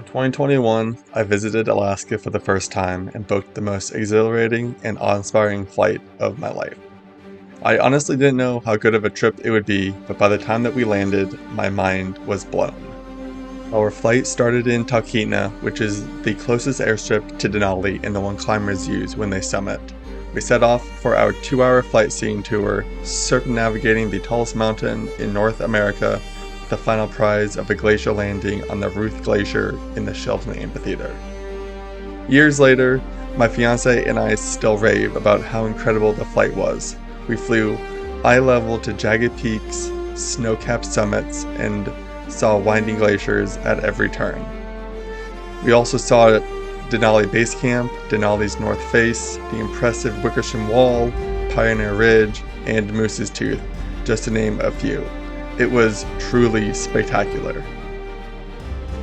In 2021, I visited Alaska for the first time and booked the most exhilarating and awe-inspiring flight of my life. I honestly didn't know how good of a trip it would be, but by the time that we landed, my mind was blown. Our flight started in Talkeetna, which is the closest airstrip to Denali and the one climbers use when they summit. We set off for our 2-hour Flightseeing tour, circumnavigating the tallest mountain in North America, with the final prize of a glacier landing on the Ruth Glacier in the Sheldon Amphitheater. Years later, my fiancée and I still rave about how incredible the flight was. We flew eye level to jagged peaks, snow-capped summits, and saw winding glaciers at every turn. We also saw Denali Base Camp, Denali's North Face, the impressive Wickersham Wall, Pioneer Ridge, and Moose's Tooth, just to name a few. It was truly spectacular.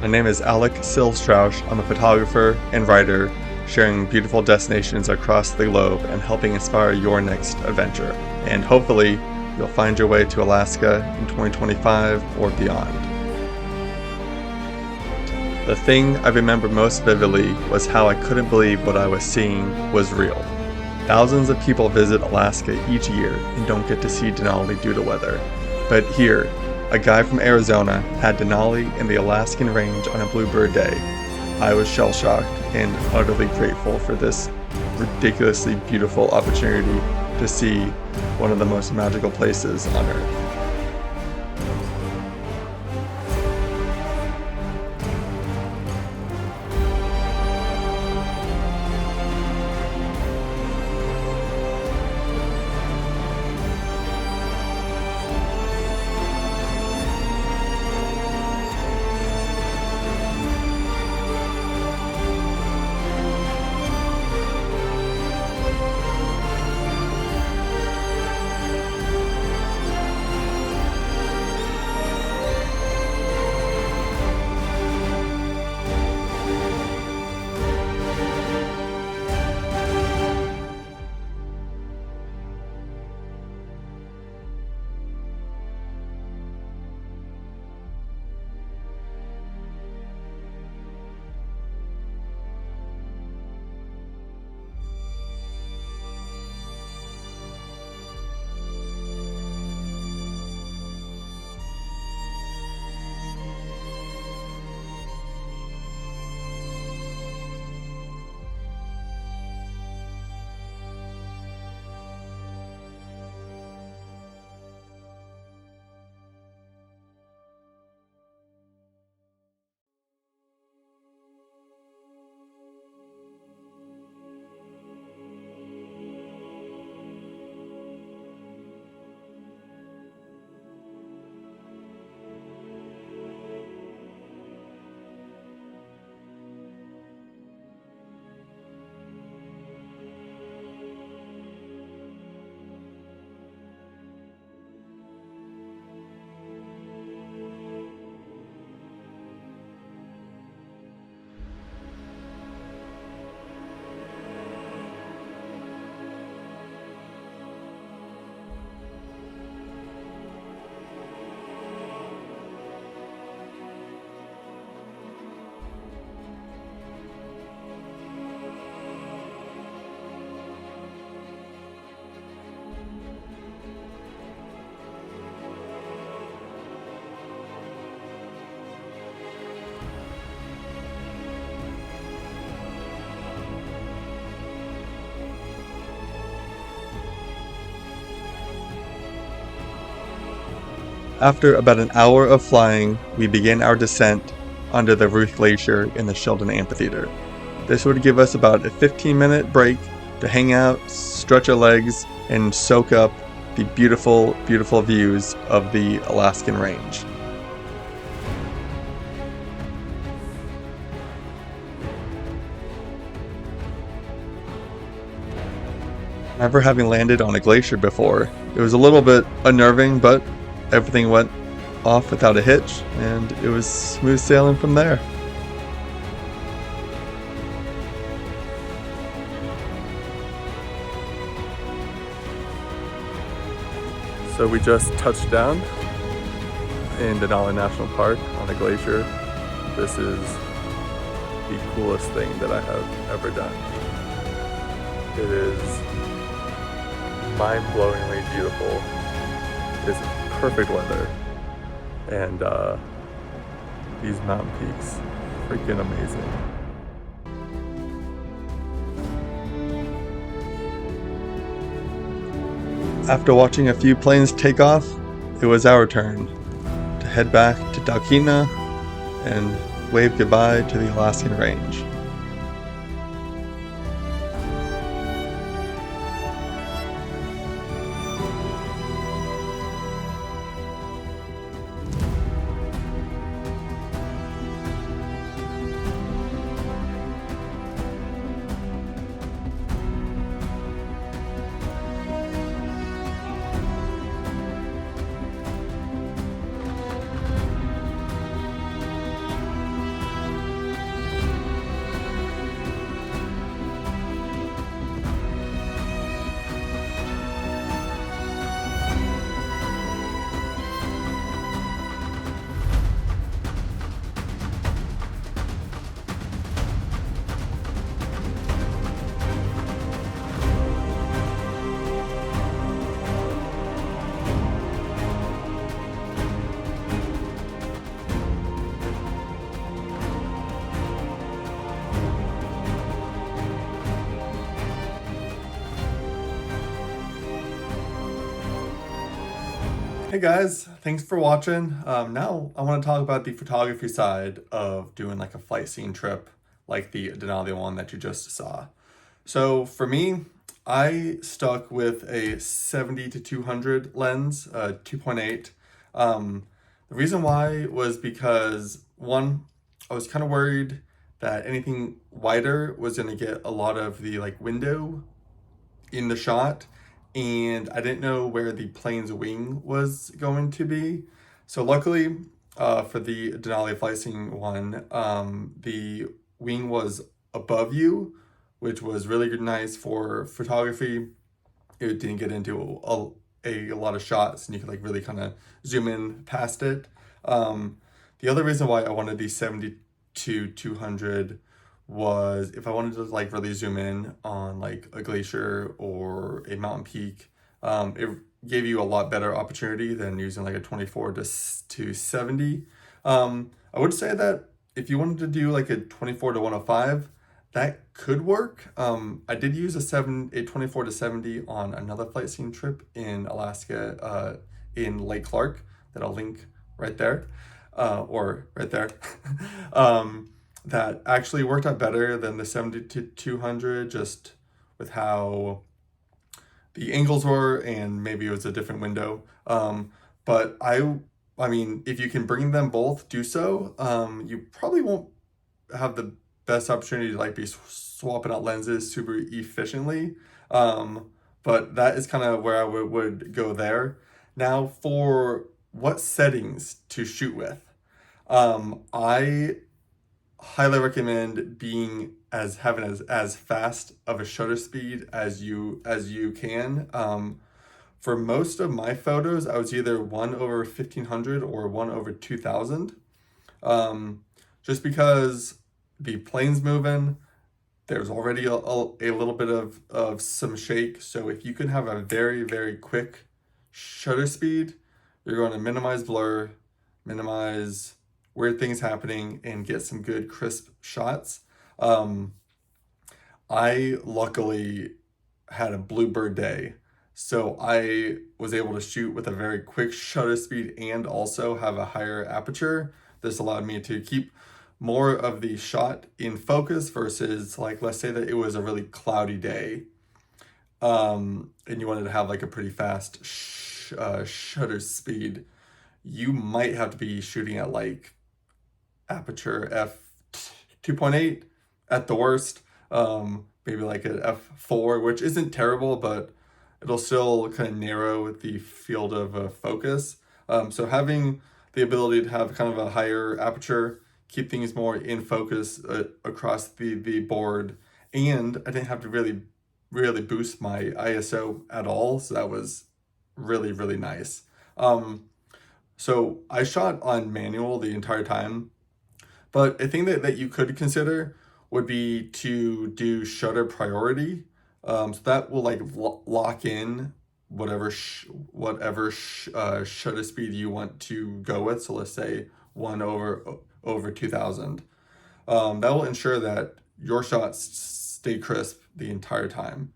My name is Sills-Trausch. I'm a photographer and writer, sharing beautiful destinations across the globe and helping inspire your next adventure. And hopefully, you'll find your way to Alaska in 2025 or beyond. The thing I remember most vividly was how I couldn't believe what I was seeing was real. Thousands of people visit Alaska each year and don't get to see Denali due to weather. But here, a guy from Arizona had Denali and the Alaskan Range on a bluebird day. I was shell-shocked and utterly grateful for this ridiculously beautiful opportunity to see one of the most magical places on Earth. After about an hour of flying, we began our descent under the Ruth Glacier in the Sheldon Amphitheater. This would give us about a 15-minute break to hang out, stretch our legs, and soak up the beautiful, beautiful views of the Alaskan Range. Never having landed on a glacier before, it was a little bit unnerving, but everything went off without a hitch, and it was smooth sailing from there. So we just touched down in Denali National Park on a glacier. This is the coolest thing that I have ever done. It is mind-blowingly beautiful. It's perfect weather, and these mountain peaks, freaking amazing. After watching a few planes take off, it was our turn to head back to Dalkina and wave goodbye to the Alaskan Range. Hey guys, thanks for watching. Now I want to talk about the photography side of doing like a flight scene trip like the Denali one that you just saw. So for me, I stuck with a 70 to 200 lens, 2.8. The reason why was because one, I was kind of worried that anything wider was going to get a lot of the like window in the shot, and I didn't know where the plane's wing was going to be. So luckily, for the Denali Flightseeing one, the wing was above you, which was really nice for photography. It didn't get into a lot of shots, and you could like really kind of zoom in past it. The other reason why I wanted the 70 to 200 was if I wanted to like really zoom in on like a glacier or a mountain peak, it gave you a lot better opportunity than using like a 24 to 70. I would say that if you wanted to do like a 24 to 105, that could work. I did use a 24 to 70 on another flight scene trip in Alaska, in Lake Clark, that I'll link right there, or right there. That actually worked out better than the 70 to 200, just with how the angles were, and maybe it was a different window. But I mean, if you can bring them both, do so. You probably won't have the best opportunity to like be swapping out lenses super efficiently. But that is kind of where I would go there. Now for what settings to shoot with. I highly recommend being having as fast of a shutter speed as you can. For most of my photos, I was either 1/1500 or 1/2000. Just because the plane's moving, there's already a little bit of some shake. So if you can have a very, very quick shutter speed, you're going to minimize blur, minimize weird things happening, and get some good crisp shots. I luckily had a bluebird day, so I was able to shoot with a very quick shutter speed and also have a higher aperture. This allowed me to keep more of the shot in focus versus like, let's say that it was a really cloudy day, and you wanted to have like a pretty fast shutter speed. You might have to be shooting at like aperture f2.8 at the worst, maybe like an f4, which isn't terrible, but it'll still kind of narrow the field of focus. So having the ability to have kind of a higher aperture, keep things more in focus across the board, and I didn't have to really boost my ISO at all, so that was really, really nice. So I shot on manual the entire time, But a thing that you could consider would be to do shutter priority. So that will like lock in whatever shutter speed you want to go with. So let's say 1/2000. That will ensure that your shots stay crisp the entire time.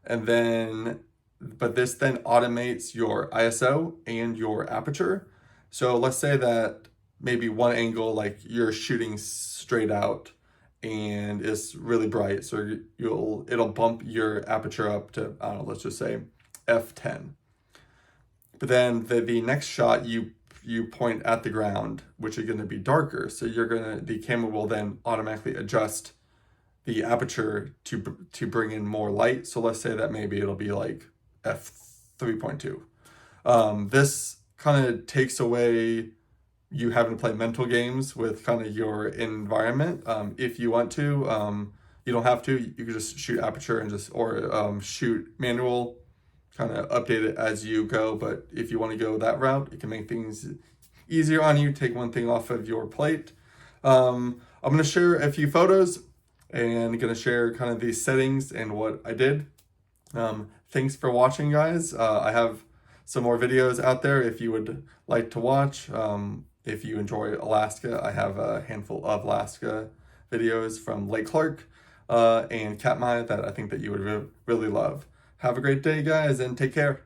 And then, but this then automates your ISO and your aperture. So let's say that maybe one angle, like you're shooting straight out and it's really bright. So it'll bump your aperture up to, I don't know, let's just say f10. But then the next shot you point at the ground, which is going to be darker. So the camera will then automatically adjust the aperture to bring in more light. So let's say that maybe it'll be like f3.2. This kind of takes away you having to play mental games with kind of your environment. If you want to, you don't have to. You can just shoot aperture and or shoot manual, kind of update it as you go. But if you want to go that route, it can make things easier on you, take one thing off of your plate. I'm going to share a few photos and going to share kind of these settings and what I did. Thanks for watching, guys. I have some more videos out there if you would like to watch. If you enjoy Alaska, I have a handful of Alaska videos from Lake Clark and Katmai that I think that you would really love. Have a great day, guys, and take care.